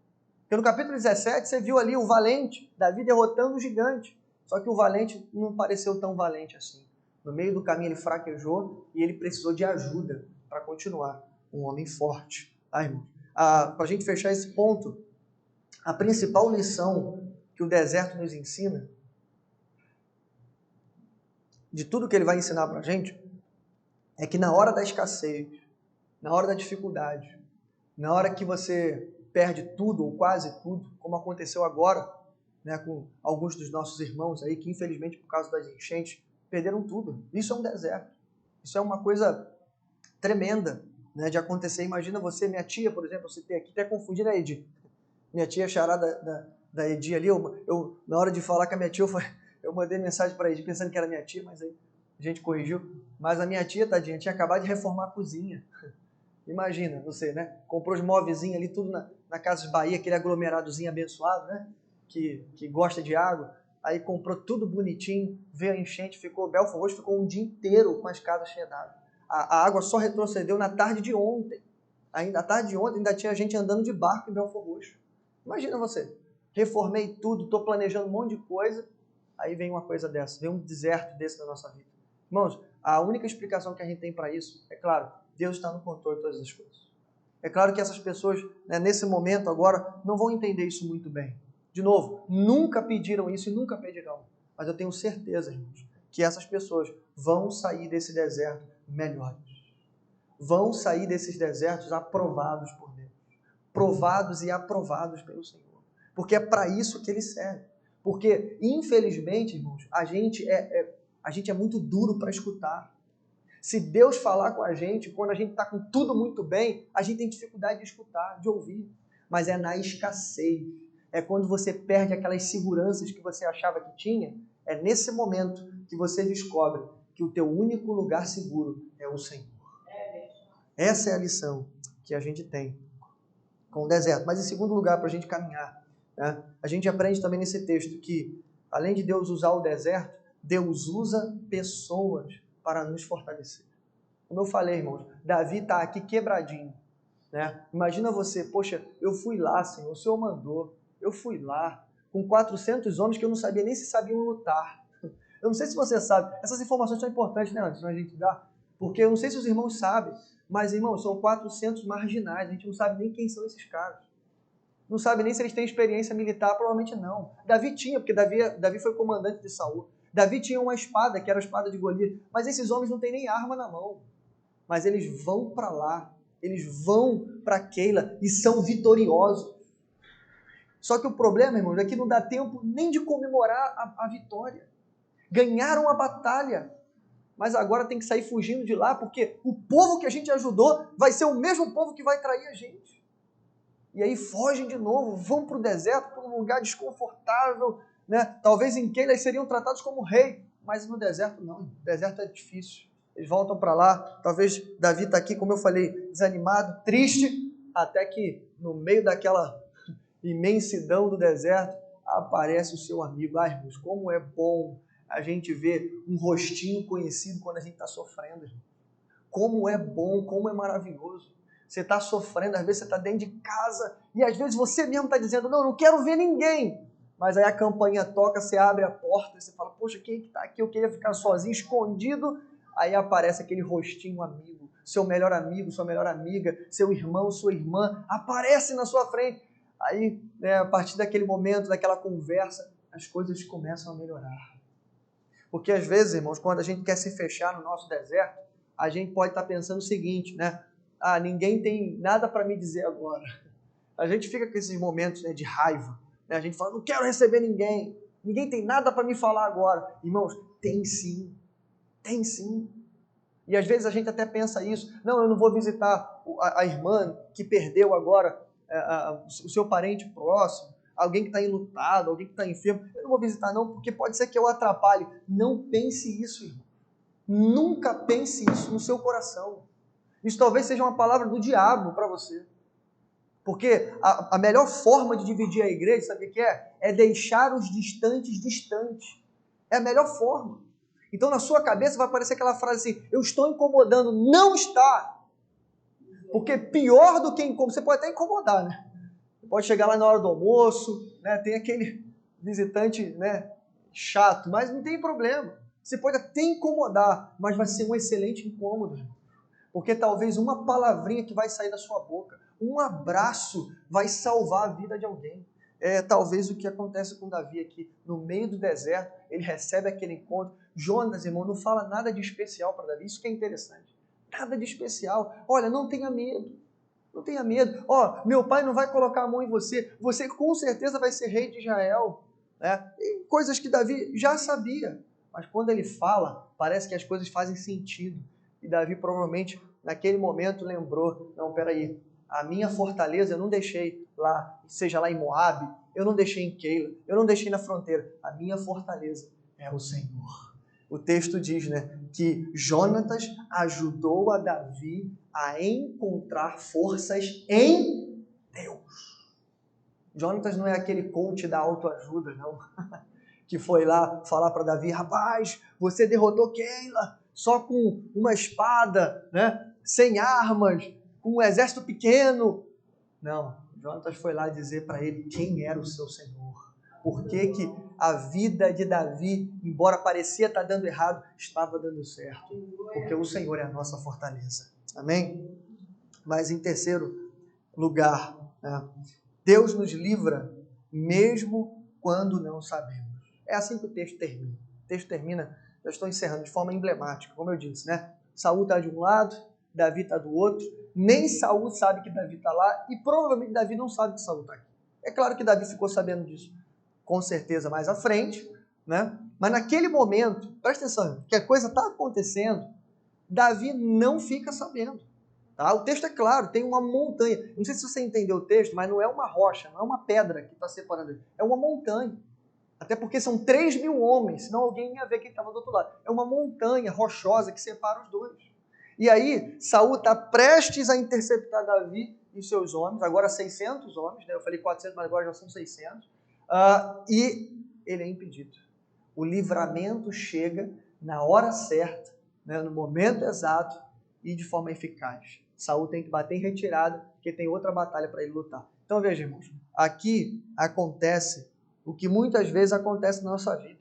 Porque no capítulo 17 você viu ali o valente, Davi derrotando o gigante. Só que o valente não pareceu tão valente assim. No meio do caminho ele fraquejou e ele precisou de ajuda para continuar. Um homem forte. Irmão, para a gente fechar esse ponto, a principal lição que o deserto nos ensina, de tudo que ele vai ensinar para a gente, é que na hora da escassez, na hora da dificuldade, na hora que você perde tudo ou quase tudo, como aconteceu agora, né, com alguns dos nossos irmãos aí, que infelizmente por causa das enchentes, perderam tudo. Isso é um deserto. Isso é uma coisa tremenda, né, de acontecer. Imagina você, minha tia, por exemplo, eu citei aqui, até confundindo a Edi. Minha tia Xará da Edi ali, eu, na hora de falar com a minha tia, eu mandei mensagem para a Edi pensando que era minha tia, mas aí a gente corrigiu. Mas a minha tia, tadinha, tinha acabado de reformar a cozinha. Imagina você, né? Comprou os móveis ali, tudo na Casas Bahia, aquele aglomeradozinho abençoado, né? Que gosta de água. Aí comprou tudo bonitinho, veio a enchente, Belford Roxo ficou um dia inteiro com as casas cheias d'água. A água só retrocedeu na tarde de ontem. À tarde de ontem ainda tinha gente andando de barco em Belford Roxo. Imagina você. Reformei tudo, estou planejando um monte de coisa, aí vem uma coisa dessa, vem um deserto desse na nossa vida. Irmãos, a única explicação que a gente tem para isso, é claro, Deus está no controle de todas as coisas. É claro que essas pessoas, né, nesse momento agora, não vão entender isso muito bem. De novo, nunca pediram isso e nunca pedirão. Mas eu tenho certeza, irmãos, que essas pessoas vão sair desse deserto melhores. Vão sair desses desertos aprovados por Deus. Provados e aprovados pelo Senhor. Porque é para isso que Ele serve. Porque, infelizmente, irmãos, a gente é muito duro para escutar. Se Deus falar com a gente, quando a gente está com tudo muito bem, a gente tem dificuldade de escutar, de ouvir. Mas é na escassez. É quando você perde aquelas seguranças que você achava que tinha. É nesse momento que você descobre que o teu único lugar seguro é o Senhor. Essa é a lição que a gente tem com o deserto. Mas em segundo lugar, para a gente caminhar, né? A gente aprende também nesse texto que, além de Deus usar o deserto, Deus usa pessoas para nos fortalecer. Como eu falei, irmãos, Davi está aqui quebradinho, né? Imagina você, poxa, eu fui lá, Senhor, o Senhor mandou, eu fui lá, com 400 homens que eu não sabia nem se sabiam lutar. Eu não sei se você sabe, essas informações são importantes, né, Anderson, a gente dá, porque eu não sei se os irmãos sabem, mas, irmãos, são 400 marginais, a gente não sabe nem quem são esses caras. Não sabe nem se eles têm experiência militar, provavelmente não. Davi tinha, porque Davi foi comandante de Saul. Davi tinha uma espada, que era a espada de Golias, mas esses homens não têm nem arma na mão. Mas eles vão para lá, eles vão para Keila e são vitoriosos. Só que o problema, irmãos, é que não dá tempo nem de comemorar a vitória. Ganharam a batalha, mas agora tem que sair fugindo de lá, porque o povo que a gente ajudou vai ser o mesmo povo que vai trair a gente. E aí fogem de novo, vão para o deserto, para um lugar desconfortável, né? Talvez em Keila eles seriam tratados como rei, mas no deserto não, o deserto é difícil. Eles voltam para lá, talvez Davi está aqui, como eu falei, desanimado, triste, até que no meio daquela imensidão do deserto, aparece o seu amigo. Ai, irmãos, como é bom a gente ver um rostinho conhecido quando a gente está sofrendo. Como é bom, como é maravilhoso. Você está sofrendo, às vezes você está dentro de casa e às vezes você mesmo está dizendo, não quero ver ninguém. Mas aí a campainha toca, você abre a porta e você fala, poxa, quem é que está aqui? Eu queria ficar sozinho, escondido. Aí aparece aquele rostinho amigo, seu melhor amigo, sua melhor amiga, seu irmão, sua irmã, aparece na sua frente. Aí, a partir daquele momento, daquela conversa, as coisas começam a melhorar. Porque às vezes, irmãos, quando a gente quer se fechar no nosso deserto, a gente pode estar pensando o seguinte, né? Ah, ninguém tem nada para me dizer agora. A gente fica com esses momentos, né, de raiva. Né? A gente fala, não quero receber ninguém. Ninguém tem nada para me falar agora. Irmãos, tem sim. Tem sim. E às vezes a gente até pensa isso. Não, eu não vou visitar a irmã que perdeu agora o seu parente próximo, alguém que está enlutado, alguém que está enfermo. Eu não vou visitar não, porque pode ser que eu atrapalhe. Não pense isso, irmão. Nunca pense isso no seu coração. Isso talvez seja uma palavra do diabo para você. Porque a melhor forma de dividir a igreja, sabe o que é? É deixar os distantes distantes. É a melhor forma. Então na sua cabeça vai aparecer aquela frase assim, eu estou incomodando. Não está. Porque pior do que incomodar, você pode até incomodar, né? Pode chegar lá na hora do almoço, né? Tem aquele visitante, né, chato, mas não tem problema. Você pode até incomodar, mas vai ser um excelente incômodo, irmão. Porque talvez uma palavrinha que vai sair da sua boca, um abraço vai salvar a vida de alguém. É talvez o que acontece com Davi aqui, no meio do deserto, ele recebe aquele encontro. Jonas, irmão, não fala nada de especial para Davi, isso que é interessante. Nada de especial. Olha, não tenha medo. Não tenha medo. Ó, meu pai não vai colocar a mão em você. Você com certeza vai ser rei de Israel. Né? E coisas que Davi já sabia. Mas quando ele fala, parece que as coisas fazem sentido. E Davi provavelmente, naquele momento, lembrou, não, peraí, a minha fortaleza eu não deixei lá, seja lá em Moabe, eu não deixei em Keila, eu não deixei na fronteira. A minha fortaleza é o Senhor. O texto diz, né, que Jonatas ajudou a Davi a encontrar forças em Deus. Jonatas não é aquele coach da autoajuda, não, que foi lá falar para Davi, rapaz, você derrotou Keila só com uma espada, né, sem armas, com um exército pequeno. Não, Jonatas foi lá dizer para ele quem era o seu Senhor. Por que a vida de Davi, embora parecia estar dando errado, estava dando certo? Porque o Senhor é a nossa fortaleza. Amém? Mas em terceiro lugar, né, Deus nos livra mesmo quando não sabemos. É assim que o texto termina. O texto termina, eu estou encerrando de forma emblemática, como eu disse, né? Saul está de um lado, Davi está do outro. Nem Saul sabe que Davi está lá e provavelmente Davi não sabe que Saul está aqui. É claro que Davi ficou sabendo disso, com certeza mais à frente, né? Mas naquele momento, presta atenção, que a coisa está acontecendo, Davi não fica sabendo. Tá? O texto é claro, tem uma montanha. Não sei se você entendeu o texto, mas não é uma rocha, não é uma pedra que está separando ele. É uma montanha. Até porque são 3.000 homens, senão alguém ia ver quem estava do outro lado. É uma montanha rochosa que separa os dois. E aí, Saul está prestes a interceptar Davi e seus homens, agora 600 homens, né? Eu falei 400, mas agora já são 600. E ele é impedido. O livramento chega na hora certa, né? No momento exato e de forma eficaz. Saul tem que bater em retirada, porque tem outra batalha para ele lutar. Então veja, irmãos, aqui acontece o que muitas vezes acontece na nossa vida.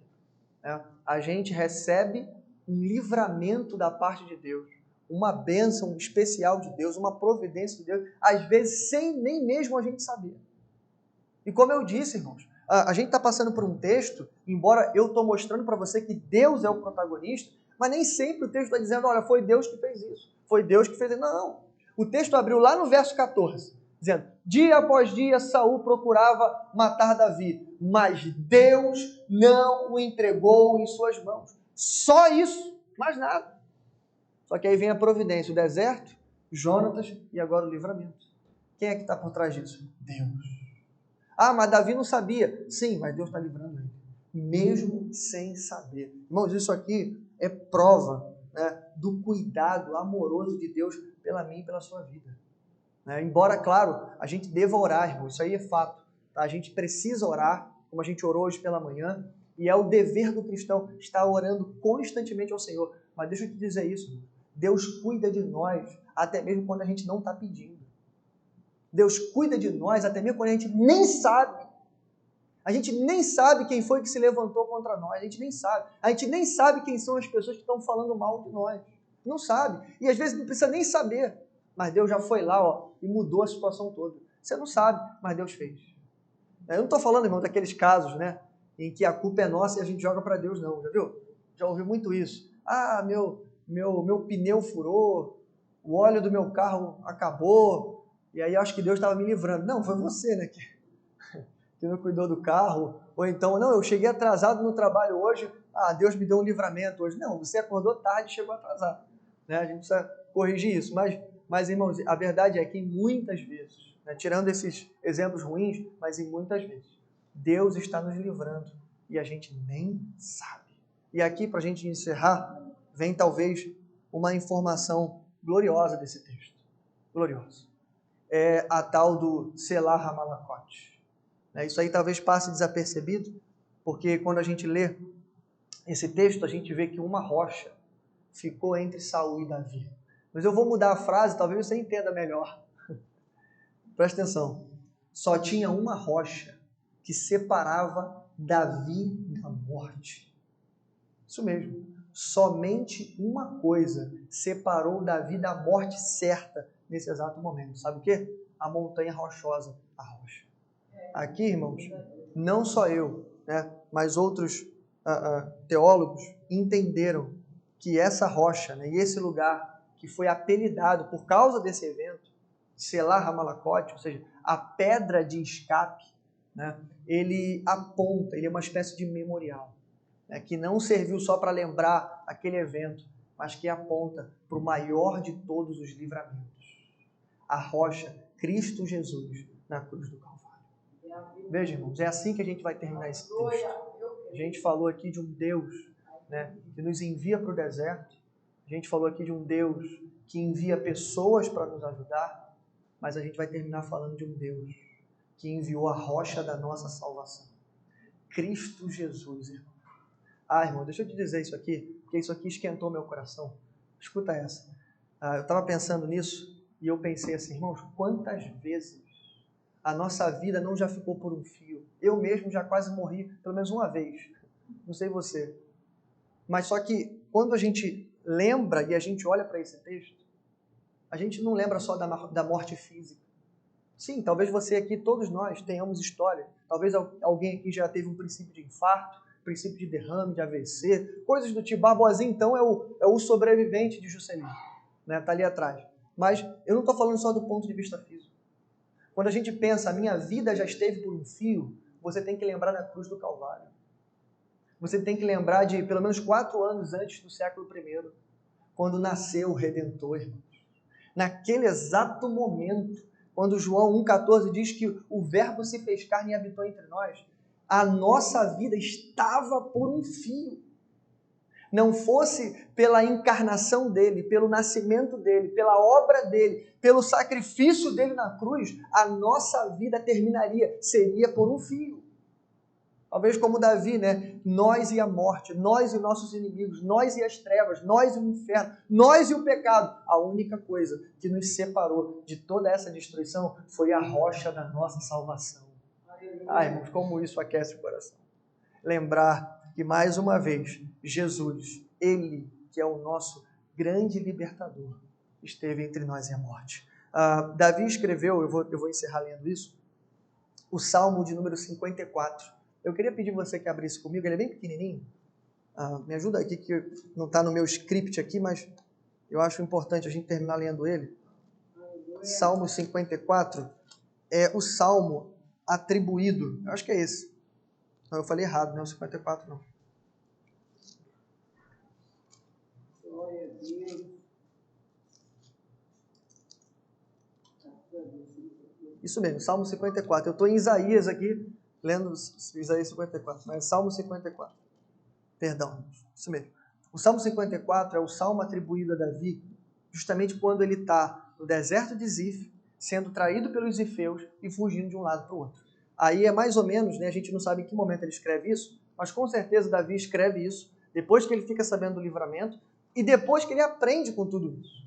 Né? A gente recebe um livramento da parte de Deus, uma bênção especial de Deus, uma providência de Deus, às vezes sem nem mesmo a gente saber. E como eu disse, irmãos, a gente está passando por um texto, embora eu estou mostrando para você que Deus é o protagonista, mas nem sempre o texto está dizendo, olha, foi Deus que fez isso, foi Deus que fez isso. Não. O texto abriu lá no verso 14, dizendo, dia após dia Saul procurava matar Davi, mas Deus não o entregou em suas mãos. Só isso, mais nada. Só que aí vem a providência, o deserto, Jonatas e agora o livramento. Quem é que está por trás disso? Deus. Ah, mas Davi não sabia. Sim, mas Deus está livrando ele. Mesmo sem saber. Irmãos, isso aqui é prova, né, do cuidado amoroso de Deus pela minha e pela sua vida. Embora, claro, a gente deva orar, irmão, isso aí é fato. Tá? A gente precisa orar, como a gente orou hoje pela manhã, e é o dever do cristão estar orando constantemente ao Senhor. Mas deixa eu te dizer isso, Deus cuida de nós até mesmo quando a gente não está pedindo. Deus cuida de nós até mesmo quando a gente nem sabe. A gente nem sabe quem foi que se levantou contra nós. A gente nem sabe. A gente nem sabe quem são as pessoas que estão falando mal de nós. Não sabe. E às vezes não precisa nem saber. Mas Deus já foi lá, e mudou a situação toda. Você não sabe, mas Deus fez. Eu não estou falando, irmão, daqueles casos, né, em que a culpa é nossa e a gente joga para Deus, não. Já viu? Já ouvi muito isso. Ah, meu pneu furou, o óleo do meu carro acabou, e aí acho que Deus estava me livrando. Não, foi você, né, que não cuidou do carro. Ou então, não, eu cheguei atrasado no trabalho hoje, Deus me deu um livramento hoje. Não, você acordou tarde e chegou atrasado. Né? A gente precisa corrigir isso. Mas, irmãos, a verdade é que muitas vezes, né, tirando esses exemplos ruins, mas em muitas vezes, Deus está nos livrando e a gente nem sabe. E aqui, para a gente encerrar, vem talvez uma informação gloriosa desse texto. Gloriosa. É a tal do Selah HaMalakot. Isso aí talvez passe desapercebido, porque quando a gente lê esse texto, a gente vê que uma rocha ficou entre Saul e Davi. Mas eu vou mudar a frase, talvez você entenda melhor. Presta atenção. Só tinha uma rocha que separava Davi da morte. Isso mesmo. Somente uma coisa separou Davi da morte certa nesse exato momento. Sabe o quê? A montanha rochosa, a rocha. Aqui, irmãos, não só eu, né, mas outros teólogos entenderam que essa rocha, né, e esse lugar que foi apelidado por causa desse evento, Selah HaMalakot, ou seja, a pedra de escape, né, ele aponta, ele é uma espécie de memorial, né, que não serviu só para lembrar aquele evento, mas que aponta para o maior de todos os livramentos, a rocha, Cristo Jesus, na cruz do Calvário. Veja, irmãos, é assim que a gente vai terminar esse texto. A gente falou aqui de um Deus, né, que nos envia para o deserto. A gente falou aqui de um Deus que envia pessoas para nos ajudar. Mas a gente vai terminar falando de um Deus que enviou a rocha da nossa salvação. Cristo Jesus, irmão. Irmão, deixa eu te dizer isso aqui, porque isso aqui esquentou meu coração. Escuta essa. Eu estava pensando nisso e eu pensei assim, irmãos, quantas vezes a nossa vida não já ficou por um fio? Eu mesmo já quase morri pelo menos uma vez. Não sei você. Mas só que quando a gente lembra e a gente olha para esse texto, a gente não lembra só da morte física. Sim, talvez você aqui, todos nós, tenhamos história. Talvez alguém aqui já teve um princípio de infarto, princípio de derrame, de AVC, coisas do tipo. Barbosinha, então, é o sobrevivente de Juscelino. Né? Tá ali atrás. Mas eu não estou falando só do ponto de vista físico. Quando a gente pensa, a minha vida já esteve por um fio, você tem que lembrar da cruz do Calvário. Você tem que lembrar de pelo menos 4 anos antes do século I, quando nasceu o Redentor, irmãos. Naquele exato momento, quando João 1,14 diz que o Verbo se fez carne e habitou entre nós, a nossa vida estava por um fio. Não fosse pela encarnação dele, pelo nascimento dele, pela obra dele, pelo sacrifício dele na cruz, a nossa vida terminaria, seria por um fio. Talvez como Davi, né? Nós e a morte, nós e nossos inimigos, nós e as trevas, nós e o inferno, nós e o pecado. A única coisa que nos separou de toda essa destruição foi a rocha da nossa salvação. Irmãos, como isso aquece o coração. Lembrar que, mais uma vez, Jesus, Ele, que é o nosso grande libertador, esteve entre nós e a morte. Davi escreveu, eu vou encerrar lendo isso, o Salmo de número 54. Eu queria pedir você que abrisse comigo, ele é bem pequenininho. Me ajuda aqui, que não está no meu script aqui, mas eu acho importante a gente terminar lendo ele. Salmo 54 é o salmo atribuído, eu acho que é esse. Não, eu falei errado, não é o 54 não. Isso mesmo, Salmo 54. Eu estou em Isaías aqui, lendo Isaías 54, mas é Salmo 54. Perdão, isso mesmo. O Salmo 54 é o salmo atribuído a Davi, justamente quando ele está no deserto de Zif, sendo traído pelos zifeus e fugindo de um lado para o outro. Aí é mais ou menos, né, a gente não sabe em que momento ele escreve isso, mas com certeza Davi escreve isso depois que ele fica sabendo do livramento e depois que ele aprende com tudo isso.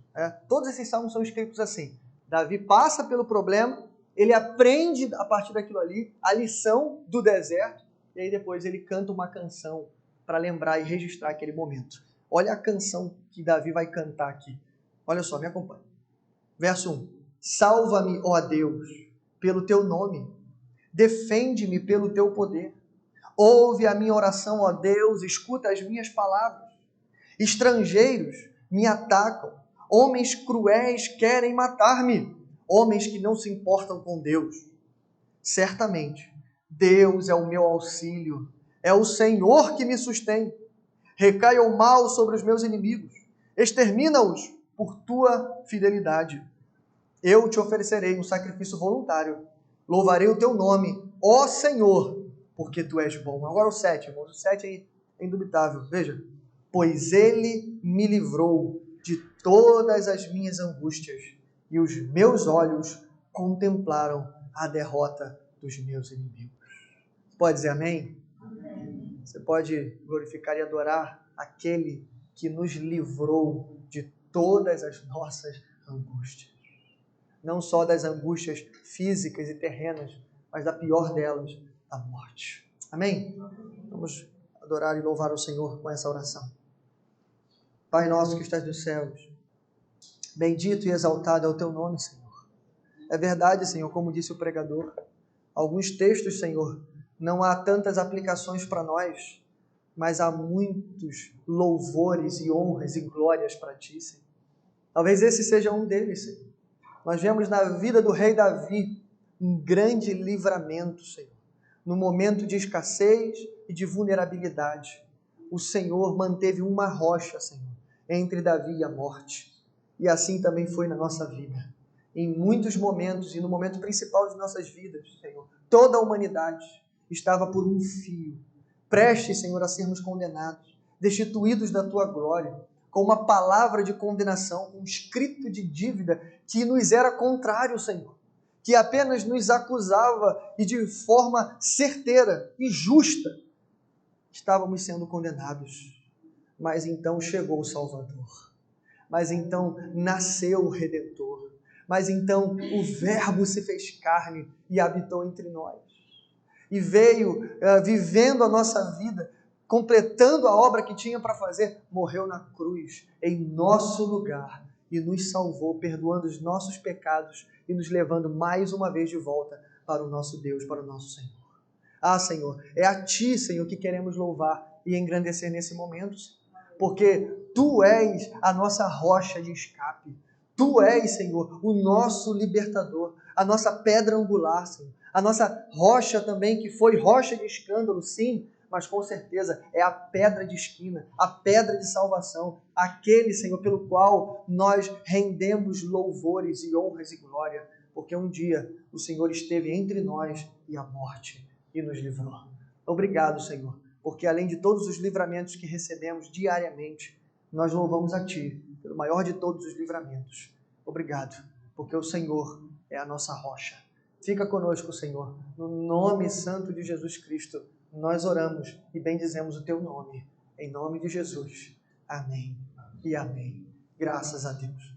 Todos esses salmos são escritos assim. Davi passa pelo problema, ele aprende a partir daquilo ali a lição do deserto e aí depois ele canta uma canção para lembrar e registrar aquele momento. Olha a canção que Davi vai cantar aqui. Olha só, me acompanha. Verso 1. Salva-me, ó Deus, pelo teu nome. Defende-me pelo teu poder. Ouve a minha oração, ó Deus, escuta as minhas palavras. Estrangeiros me atacam. Homens cruéis querem matar-me. Homens que não se importam com Deus. Certamente, Deus é o meu auxílio. É o Senhor que me sustém. Recai o mal sobre os meus inimigos. Extermina-os por tua fidelidade. Eu te oferecerei um sacrifício voluntário. Louvarei o teu nome, ó Senhor, porque tu és bom. Agora o 7, irmãos. O 7 é indubitável. Veja. Pois ele me livrou de todas as minhas angústias e os meus olhos contemplaram a derrota dos meus inimigos. Pode dizer amém? Amém. Você pode glorificar e adorar aquele que nos livrou de todas as nossas angústias. Não só das angústias físicas e terrenas, mas da pior delas, a morte. Amém? Vamos adorar e louvar o Senhor com essa oração. Pai nosso que estás nos céus, bendito e exaltado é o teu nome, Senhor. É verdade, Senhor, como disse o pregador, alguns textos, Senhor, não há tantas aplicações para nós, mas há muitos louvores e honras e glórias para ti, Senhor. Talvez esse seja um deles, Senhor. Nós vemos na vida do rei Davi um grande livramento, Senhor. No momento de escassez e de vulnerabilidade, o Senhor manteve uma rocha, Senhor, entre Davi e a morte. E assim também foi na nossa vida. Em muitos momentos, e no momento principal de nossas vidas, Senhor, toda a humanidade estava por um fio, prestes, Senhor, a sermos condenados, destituídos da tua glória, com uma palavra de condenação, um escrito de dívida que nos era contrário, Senhor, que apenas nos acusava e de forma certeira e justa estávamos sendo condenados. Mas então chegou o Salvador, mas então nasceu o Redentor, mas então o Verbo se fez carne e habitou entre nós. E veio vivendo a nossa vida, completando a obra que tinha para fazer, morreu na cruz, em nosso lugar, e nos salvou, perdoando os nossos pecados e nos levando mais uma vez de volta para o nosso Deus, para o nosso Senhor. Ah, Senhor, é a Ti, Senhor, que queremos louvar e engrandecer nesse momento, porque Tu és a nossa rocha de escape. Tu és, Senhor, o nosso libertador, a nossa pedra angular, Senhor, a nossa rocha também, que foi rocha de escândalo, sim, mas com certeza é a pedra de esquina, a pedra de salvação, aquele, Senhor, pelo qual nós rendemos louvores e honras e glória, porque um dia o Senhor esteve entre nós e a morte e nos livrou. Obrigado, Senhor, porque além de todos os livramentos que recebemos diariamente, nós louvamos a Ti, pelo maior de todos os livramentos. Obrigado, porque o Senhor é a nossa rocha. Fica conosco, Senhor, no nome santo de Jesus Cristo. Nós oramos e bendizemos o Teu nome. Em nome de Jesus. Amém e amém. Graças a Deus.